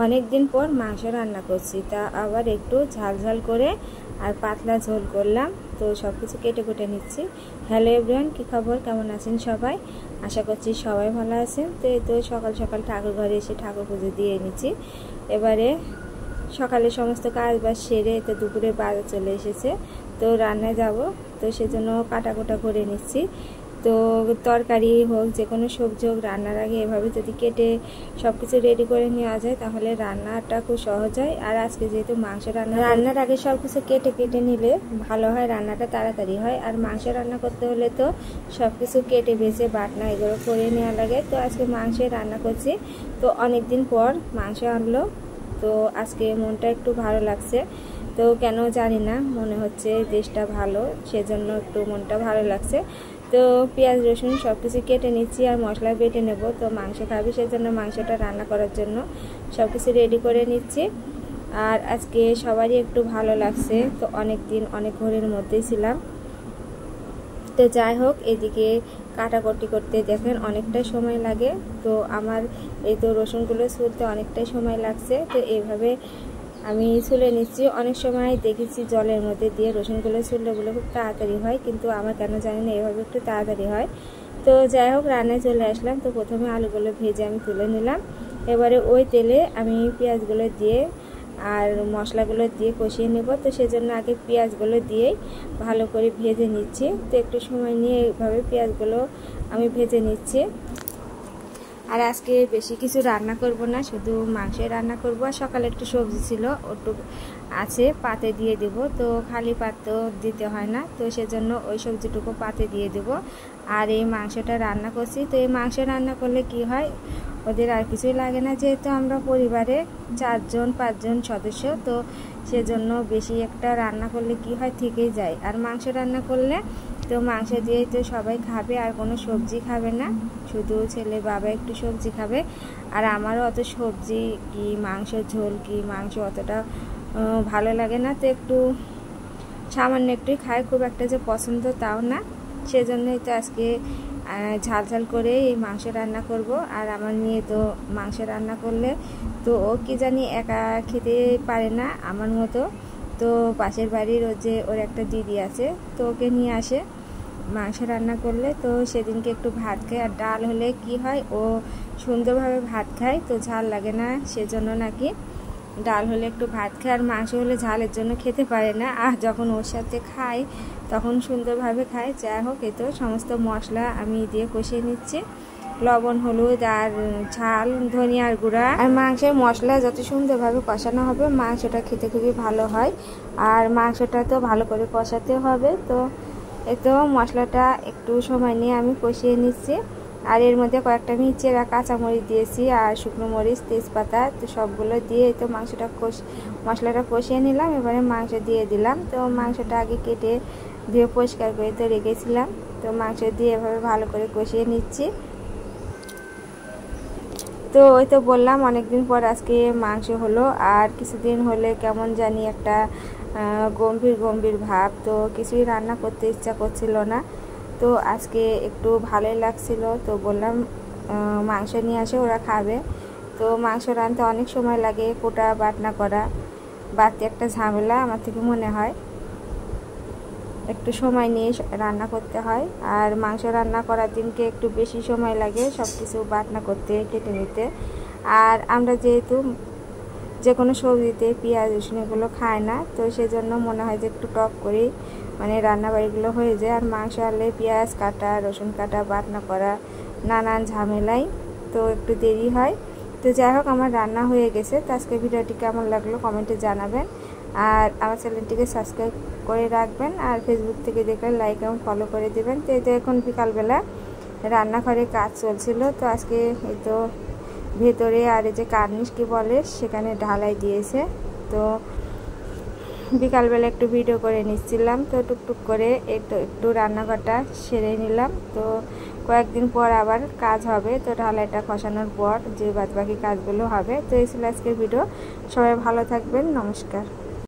অনেক দিন পর মাংস রান্না করছি, তা আবার একটু ঝাল ঝাল করে আর পাতলা ঝোল করলাম। তো সব কিছু কেটে কুটে নিচ্ছি। হ্যালো এভরিওয়ান, কী খবর, কেমন আছেন সবাই? আশা করছি সবাই ভালো আছেন। তো এই তো সকাল সকাল ঠাকুর ঘরে এসে ঠাকুর পুজো দিয়ে নিচ্ছি। এবারে সকালে সমস্ত কাজ বাজ সেরে তো দুপুরে বাজার চলে এসেছে, তো রান্নায় যাব। তো সেজন্য কাটাকুটা করে নিচ্ছি। তো তরকারি হোক, যে কোনো সবজি হোক, রান্নার আগে এভাবে যদি কেটে সব কিছু রেডি করে নেওয়া যায় তাহলে রান্নাটা খুব সহজ হয়। আর আজকে যেহেতু মাংস রান্নার আগে সব কিছু কেটে নিলে ভালো হয়, রান্নাটা তাড়াতাড়ি হয়। আর মাংস রান্না করতে হলে তো সব কিছু কেটে বেছে বাটনা এগুলো করে নেওয়া লাগে। তো আজকে মাংসে রান্না করছি। তো অনেক দিন পর মাংস আনলো, তো আজকে মনটা একটু ভালো লাগছে। তো কেন জানি না, মনে হচ্ছে দেশটা ভালো, সেজন্য একটু মনটা ভালো লাগছে। তো পেঁয়াজ রসুন সব কিছু কেটে নিচ্ছি আর মশলা বেটে নেব। তো মাংস খাবে, সেজন্য মাংসটা রান্না করার জন্য সব কিছু রেডি করে নিচ্ছি। আর আজকে সবারই একটু ভালো লাগছে। তো অনেক দিন অনেক ঘরের মধ্যেই ছিলাম। তো যাই হোক, এদিকে কাটাকুটি করতে দেখেন অনেকটাই সময় লাগে। তো আমার এই তো রসুনগুলো ছুলতে অনেকটাই সময় লাগছে। তো এইভাবে আমি ছুলে নিচ্ছি। অনেক সময় দেখেছি জলের মধ্যে দিয়ে রসুনগুলো ছুললে বলে খুব তাড়াতাড়ি হয়, কিন্তু আমার কেন জানি না এভাবে একটু তাড়াতাড়ি হয়। তো যাই হোক, রান্নায় চলে আসলাম। তো প্রথমে আলুগুলো ভেজে আমি তুলে নিলাম। এবারে ওই তেলে আমি পেঁয়াজগুলো দিয়ে আর মশলাগুলো দিয়ে কষিয়ে নেব। তো সেজন্য আগে পেঁয়াজগুলো দিয়েই ভালো করে ভেজে নিচ্ছি। তো একটু সময় নিয়ে এইভাবে পেঁয়াজগুলো আমি ভেজে নিচ্ছি। আর আজকে বেশি কিছু রান্না করব না, শুধু মাংসে রান্না করব। আর সকালে একটু সবজি ছিল, ওটুকু আছে, পাতে দিয়ে দেব। তো খালি পাত তো দিতে হয় না, তো সেজন্য ওই সবজিটুকু পাতে দিয়ে দেব। আর এই মাংসটা রান্না করছি। তো এই মাংস রান্না করলে কি হয়, ওদের আর কিছুই লাগে না, যেহেতু আমরা পরিবারে 4-5 সদস্য। তো সেজন্য বেশি একটা রান্না করলে কি হয়, থেকেই যায়। আর মাংস রান্না করলে তো মাংস দিয়েই তো সবাই খাবে, আর কোনো সবজি খাবে না, শুধু ছেলে বাবা একটু সবজি খাবে। আর আমারও অত সবজি কি মাংস ঝোল কি মাংস অতটা ভালো লাগে না। তো একটু সামান্য একটুই খাই, খুব একটা যে পছন্দ তাও না। সেজন্যই তো আজকে ঝাল ঝাল করে এই মাংস রান্না করব। আর আমার মেয়ে তো মাংস রান্না করলে তো ও কি জানি একা খেতে পারে না আমার মতো। তো পাশের বাড়ির ওর একটা দিদি আছে, তো ওকে নিয়ে আসে মাংস রান্না করলে। তো সেদিনকে একটু ভাত খায়, আর ডাল হলে কি হয়, ও সুন্দরভাবে ভাত খায়, তো ঝাল লাগে না, সেজন্য নাকি ডাল হলে একটু ভাত খায়। আর মাংস হলে ঝালের জন্য খেতে পারে না। আর যখন ওর সাথে খায় তখন সুন্দরভাবে খায়। যাই হোক, এই তো সমস্ত মশলা আমি দিয়ে কষিয়ে নিচ্ছি। লবণ, হলুদ আর ঝাল, ধনিয়ার গুঁড়া আর মাংসের মশলা যত সুন্দরভাবে কষানো হবে মাংসটা খেতে খুবই ভালো হয়। আর মাংসটা তো ভালো করে কষাতে হবে। তো এই তো মশলাটা একটু সময় নিয়ে আমি কষিয়ে নিচ্ছি। আর এর মধ্যে কয়েকটা আমি চেরা কাঁচামরিচ দিয়েছি আর শুকনো মরিচ, তেজপাতা, তো সবগুলো দিয়ে তো মশলাটা কষিয়ে নিলাম। এবারে মাংস দিয়ে দিলাম। তো মাংসটা আগে কেটে দিয়ে পরিষ্কার করে তো রেখেছিলাম। তো মাংস দিয়ে এভাবে ভালো করে কষিয়ে নিচ্ছি। তো ওই তো বললাম অনেকদিন পর আজকে মাংস হলো। আর কিছুদিন হলে কেমন জানি একটা গম্ভীর গম্ভীর ভাব, তো কিছুই রান্না করতে ইচ্ছা করছিল না। তো আজকে একটু ভালোই লাগছিল, তো বললাম মাংস নিয়ে আসে, ওরা খাবে। তো মাংস রাঁধতে অনেক সময় লাগে, কোটা বাটনা করা বাড়তি একটা ঝামেলা আমার থেকে মনে হয়। একটু সময় নিয়ে রান্না করতে হয়। আর মাংস রান্না করার দিনকে একটু বেশি সময় লাগে সব কিছু বাটনা করতে, কেটে নিতে। আর আমরা যেহেতু যে কোনো সবজিতে পেঁয়াজ রসুন এগুলো খায় না, তো সেজন্য মনে হয় যে একটু টক করেই মানে রান্নাবাড়িগুলো হয়ে যায়। আর মাংস আনলে পেঁয়াজ কাটা, রসুন কাটা, বাটনা করা, নানান ঝামেলাই, তো একটু দেরি হয়। তো যাই হোক, আমার রান্না হয়ে গেছে। তো আজকে ভিডিওটি কেমন লাগলো কমেন্টে জানাবেন। আর আমার চ্যানেলটিকে সাবস্ক্রাইব করে রাখবেন। আর ফেসবুক থেকে দেখলে লাইক এবং ফলো করে দেবেন। তো এই তো এখন বিকালবেলা রান্নাঘরে কাজ চলছিল। তো আজকে এই তো ভেতরে আর এই যে কার্নিশ কি বলে সেখানে ঢালাই দিয়েছে। তো বিকালবেলা একটু ভিডিও করে নিচ্ছিলাম। তো টুকটুক করে একটু রান্নাঘরটা সেরে নিলাম। তো কয়েকদিন পর আবার কাজ হবে, তো ঢালাইটা খসানোর পর যে বাদবাকি কাজগুলো হবে। তো এই ছিল আজকের ভিডিও। সবাই ভালো থাকবেন, নমস্কার।